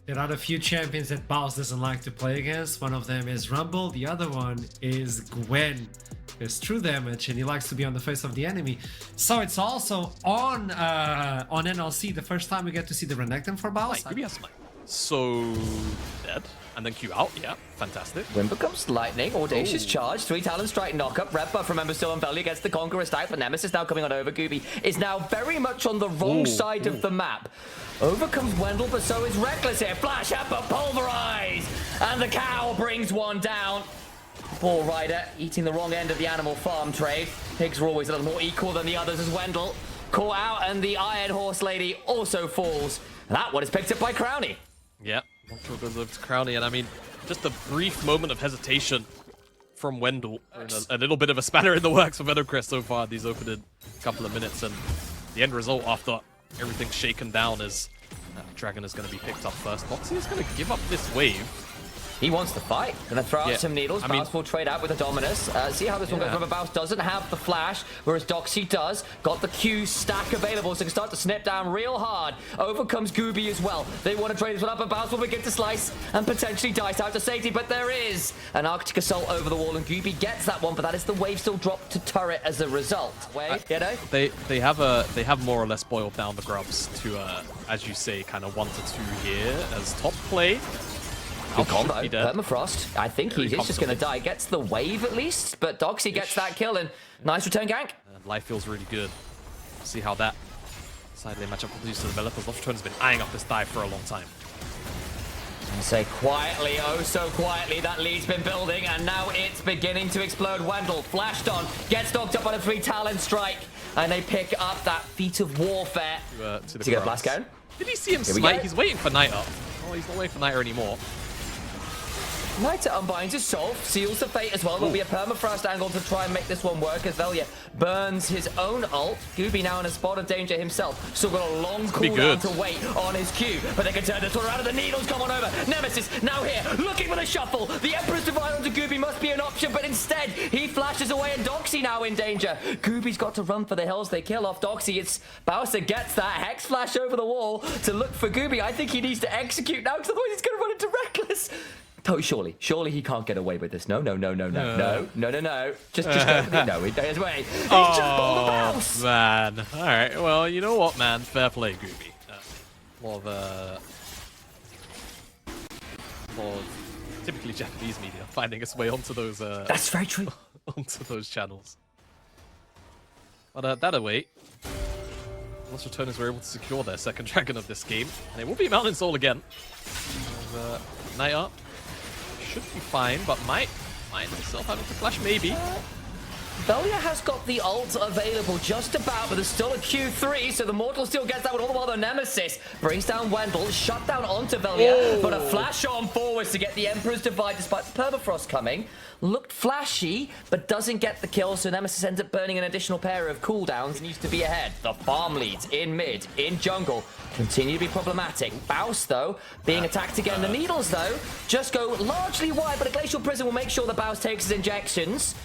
There are a few champions that Baus doesn't like to play against. One of them is Rumble, the other one is Gwen. There's true damage and he likes to be on the face of the enemy. So it's also on NLC the first time we get to see the Renekton for Baus. Maybe has Smite. So dead. And then Q out. Yeah, fantastic. Wind becomes lightning. Audacious charge. 3 Talon strike knockup. Red buff, remember, still on Velia gets the Conqueror stack, but Nemesis now coming on over. Gooby is now very much on the wrong side of the map. Over comes Wendell, but so is Reckless here. Flash up, but pulverize. And the cow brings one down. Ball Rider eating the wrong end of the animal farm trade. Pigs are always a little more equal than the others as Wendell caught out, and the Iron Horse Lady also falls. That one is picked up by Crownie. Yeah, Montreal goes over to Crownie, and I mean, just a brief moment of hesitation from Wendell. A little bit of a spanner in the works for Venomcrest so far these opening couple of minutes, and the end result after everything's shaken down is Dragon is going to be picked up first. Moxie is going to give up this wave. He wants to fight. Gonna throw out some needles. Baus will trade out with a Dominus. See how this one goes. Remember, Baus doesn't have the flash, whereas Doxy does. Got the Q stack available, so can start to snip down real hard. Over comes Gooby as well. They want to trade this one up, but Baus will begin to slice and potentially dice out to safety. But there is an Arctic Assault over the wall, and Gooby gets that one, but that is the wave still dropped to turret as a result. Wave, you know? They have more or less boiled down the grubs to, as you say, kind of 1 to 2 here as top play. Good combo. Permafrost. I think he's just going to die. Gets the wave at least, but Doxy gets that kill, and nice return gank. Life feels really good. See how that side lane matchup continues to develop, as Los Ratones has been eyeing up this dive for a long time. And say quietly, oh so quietly, that lead's been building, and now it's beginning to explode. Wendell flashed on, gets knocked up on a 3 Talon strike, and they pick up that feat of warfare. To get blast down. Did he see him smite? He's waiting for Niter. Oh, he's not waiting for Niter anymore. Niter unbinds his soul, seals the fate as well. There'll be a permafrost angle to try and make this one work as Velia burns his own ult. Gooby now in a spot of danger himself. Still got a long cooldown to wait on his Q, but they can turn this one around and the needles come on over. Nemesis now here, looking for the shuffle. The Emperor's Divine onto Gooby must be an option, but instead he flashes away and Doxy now in danger. Gooby's got to run for the hills. They kill off Doxy. It's Bowser gets that Hex Flash over the wall to look for Gooby. I think he needs to execute now because otherwise he's going to run into Reckless. Oh, surely he can't get away with this. No. Just go. No, he does way. He's just pulled the bounce. Man. All right. Well, you know what, man? Fair play, Gooby. More of typically Japanese media finding its way onto those. That's very true. Onto those channels. But that away, Los Ratones were able to secure their second dragon of this game, and it will be Mountain Soul again. Naya should be fine, but might find himself having to flash maybe. Velia has got the ult available just about, but there's still a Q3, so the Mortal still gets that one. All the while the Nemesis brings down Wendell, shut down onto Velia, but a flash on forwards to get the Emperor's Divide despite the Permafrost coming. Looked flashy, but doesn't get the kill, so Nemesis ends up burning an additional pair of cooldowns. He needs to be ahead. The farm leads in mid, in jungle, continue to be problematic. Baus, though, being attacked again. The needles, though, just go largely wide, but a Glacial Prison will make sure that Baus takes his injections.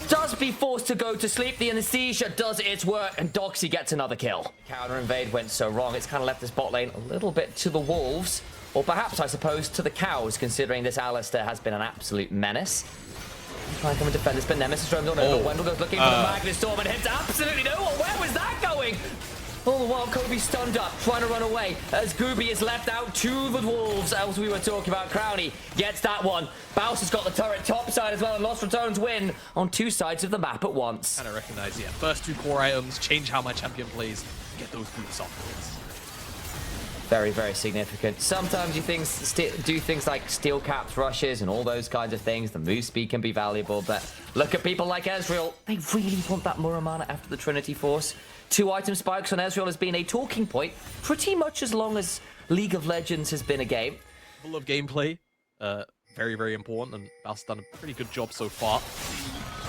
Does be forced to go to sleep. The anesthesia does its work, and Doxy gets another kill. Counter invade went so wrong. It's kind of left this bot lane a little bit to the wolves, or perhaps, I suppose, to the cows, considering this Alistair has been an absolute menace. Try and come and defend this, but Nemesis roams on over. Wendell goes looking for the Magnus Storm and hits absolutely no one. Where was that going? All the while, Kobe stunned up, trying to run away, as Gooby is left out to the wolves, as we were talking about. Crownie gets that one. Baus has got the turret top side as well, and Los Ratones win on 2 sides of the map at once. Kind of recognize, yeah, first 2 core items, change how my champion plays, get those boots afterwards. Very, very significant. Sometimes you do things like steel caps, rushes, and all those kinds of things. The move speed can be valuable, but look at people like Ezreal. They really want that Muramana after the Trinity Force. 2 item spikes on Ezreal has been a talking point pretty much as long as League of Legends has been a game. Full of gameplay, very, very important, and Baus has done a pretty good job so far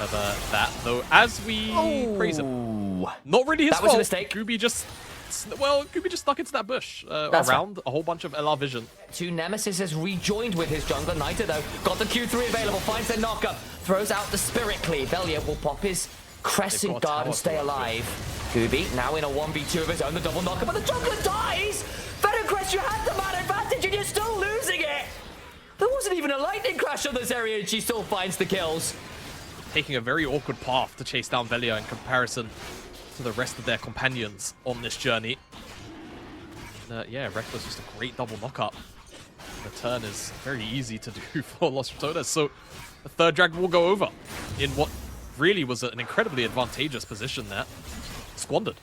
of that. Though, as we praise him, not really his fault. That was a mistake. Gooby just stuck into that bush around a whole bunch of LR vision. 2 Nemesis has rejoined with his jungler. Niter, though, got the Q3 available, finds the knockup, throws out the Spirit Cleave. Velia will pop his Crescent Guard and stay alive. Gooby now in a 1v2 of his own, the double knockup, but the jungler dies! Venomcrest, you had the man advantage and you still a lightning crash on this area, and she still finds the kills. Taking a very awkward path to chase down Velia in comparison to the rest of their companions on this journey. Yeah, Reckless just a great double knock-up. The turn is very easy to do for Los Ratones, so the third dragon will go over in what really was an incredibly advantageous position there. Squandered.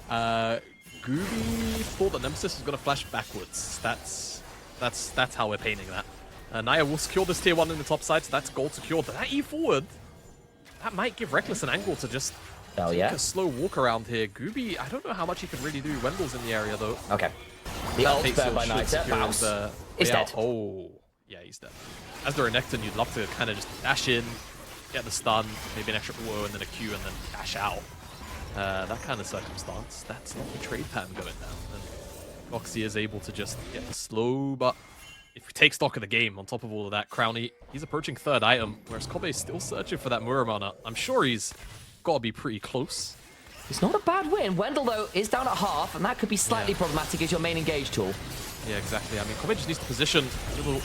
Gooby thought that Nemesis was going to flash backwards. That's how we're painting that. Naya will secure this tier 1 in the top side, so that's gold secured. But that E forward, that might give Reckless an angle to just take a slow walk around here. Gooby, I don't know how much he can really do. Wendell's in the area, though. Okay. The ult spare by Nita. Mouse is dead. Oh, yeah, he's dead. As the Renekton, you'd love to kind of just dash in, get the stun, maybe an extra whoa, and then a Q, and then dash out. That kind of circumstance, that's not the trade pattern going down. And Foxy is able to just get the slow, but if we take stock of the game, on top of all of that, Crowny, he's approaching third item, whereas Kobe is still searching for that Muramana. I'm sure he's got to be pretty close. It's not a bad win. Wendell, though, is down at half, and that could be slightly problematic as your main engage tool. Yeah, exactly. I mean, Kobe just needs to position a little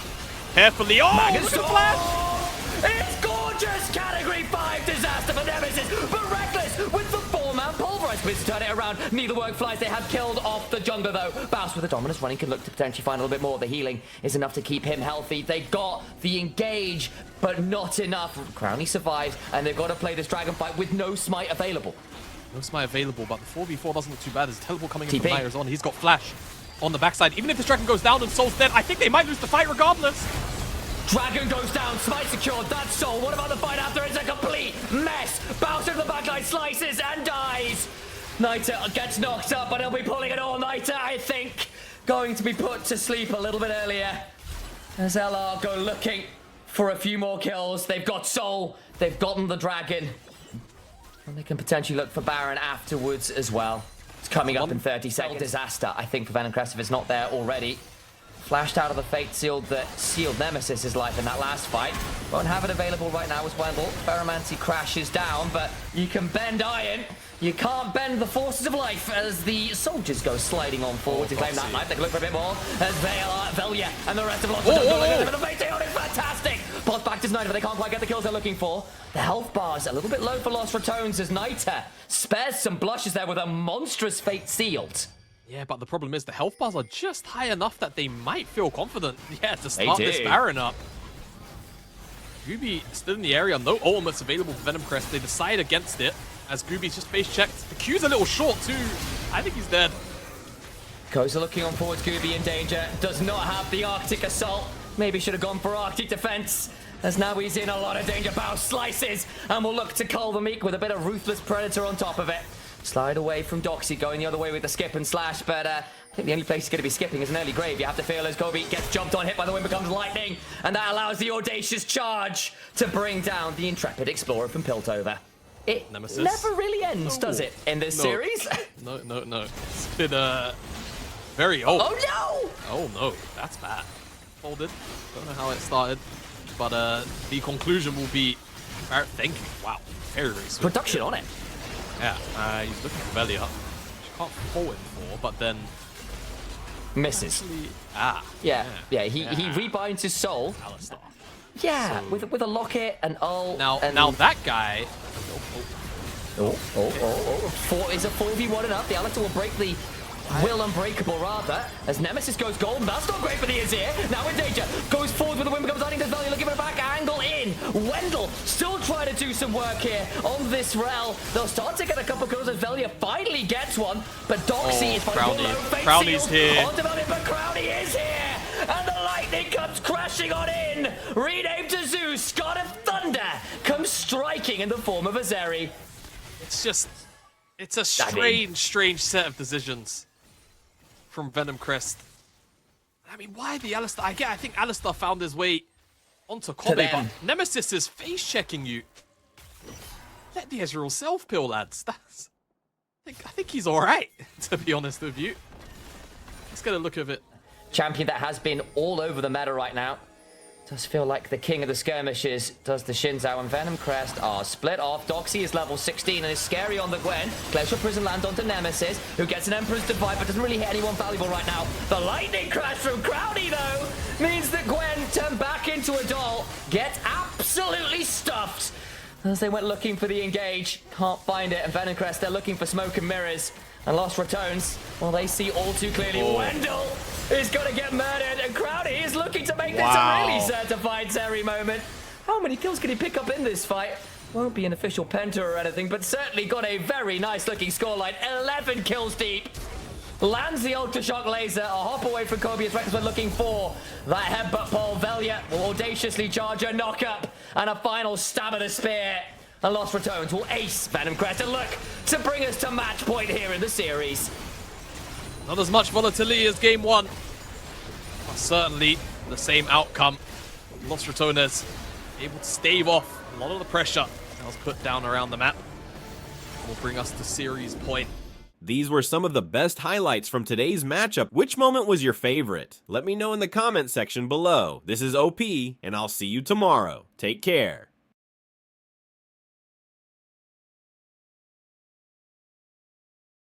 carefully. Oh, look at the flash! It's gorgeous! Category 5 disaster for Nemesis, but Reckless with the 4-man pulverize. Please turn it around. Neither work flies. They have killed off the jungler, though. Baus with the dominance running can look to potentially find a little bit more. The healing is enough to keep him healthy. They got the engage, but not enough. Crowny survives, and they've got to play this dragon fight with no smite available. No smite available, but the 4v4 doesn't look too bad. There's a teleport coming in from Naya's on. He's got flash on the backside. Even if this dragon goes down and Soul's dead, I think they might lose the fight regardless. Dragon goes down, smite secured, that's Soul. What about the fight after? It's a complete mess. Bowser to the backline, slices and dies. Nita gets knocked up, but he'll be pulling it all. Nita, I think, going to be put to sleep a little bit earlier. As LR go looking for a few more kills. They've got Soul, they've gotten the dragon. And they can potentially look for Baron afterwards as well. It's coming up in 30 seconds. Disaster, I think, for Venomcrest if it's not there already. Flashed out of the fate sealed that sealed Nemesis' life in that last fight. Won't have it available right now as Wendell. Ferromancy crashes down, but you can bend iron. You can't bend the forces of life as the soldiers go sliding on forward to claim that life. They can look for a bit more as Velia and the rest of Los Ratones go looking for the fate sealed. It's fantastic. Pots back to Nita, but they can't quite get the kills they're looking for. The health bar's a little bit low for Los Ratones as Nita spares some blushes there with a monstrous fate sealed. Yeah, but the problem is the health bars are just high enough that they might feel confident, to start this Baron up. Gooby still in the area, no ultimates available for Venomcrest. They decide against it as Gooby's just face checked. The Q's a little short too. I think he's dead. Koza looking on forward, Gooby in danger. Does not have the Arctic Assault. Maybe should have gone for Arctic Defense. As now he's in a lot of danger. Bow slices and will look to cull the Meek with a bit of Ruthless Predator on top of it. Slide away from Doxy, going the other way with the skip and slash, but I think the only place he's going to be skipping is an early grave. You have to feel as Kobe gets jumped on, hit by the wind, becomes lightning, and that allows the audacious charge to bring down the intrepid explorer from Piltover. It Nemesis. never really ends, does it, in this series? No. It's been very old. Oh no! Oh no, that's bad. Folded. Don't know how it started, but the conclusion will be thinking. Wow, very swift. Production on it. Yeah, he's looking for Velia. She can't forward for, but then misses. Actually, he rebinds his soul. Alistar. Yeah, so, with a locket and ult. Now that guy. Is a 4v1 enough? The Alistar will break the will unbreakable rather, as Nemesis goes golden. That's not great for the Azir. Now in danger. Goes forward with the wind, becomes lightning. Does Velia looking for a back angle in. Wendell still trying to do some work here on this rel. They'll start to get a couple kills as Velia finally gets one, but Doxy is Crowny. Crowny's here. Onto Velia, but Crowny is here. And the lightning comes crashing on in. Renamed to Zeus, God of Thunder comes striking in the form of Azeri. It's a strange set of decisions from Venomcrest. I mean, why the Alistar? I think Alistar found his way onto Kobe, but Nemesis is face-checking you. Let the Ezreal self-pill, lads. I think he's alright, to be honest with you. Let's get a look of it. Champion that has been all over the meta right now. Does feel like the king of the skirmishes, does the Shinzao, and Venomcrest are split off. Doxy is level 16 and is scary on the Gwen. Glacial Prison lands onto Nemesis, who gets an Emperor's Divide but doesn't really hit anyone valuable right now. The lightning crash from Crowny, though, means that Gwen turned back into a As they went looking for the engage, can't find it, and Venomcrest, they're looking for smoke and mirrors. And Los Ratones, well, they see all too clearly. Wendell is going to get murdered, and Crowdy is looking to make this a really certified Terry moment. How many kills can he pick up in this fight? Won't be an official penta or anything, but certainly got a very nice looking scoreline. 11 kills deep. Lands the Ultra Shock Laser, a hop away from Kobe as Rexford looking for that headbutt pole. Velia will audaciously charge a knock-up and a final stab of the spear. And Los Ratones will ace Venomcrest and look to bring us to match point here in the series. Not as much volatility as game one, but certainly the same outcome. Los Ratones able to stave off a lot of the pressure that was put down around the map. Will bring us to series point. These were some of the best highlights from today's matchup. Which moment was your favorite? Let me know in the comment section below. This is OP, and I'll see you tomorrow. Take care.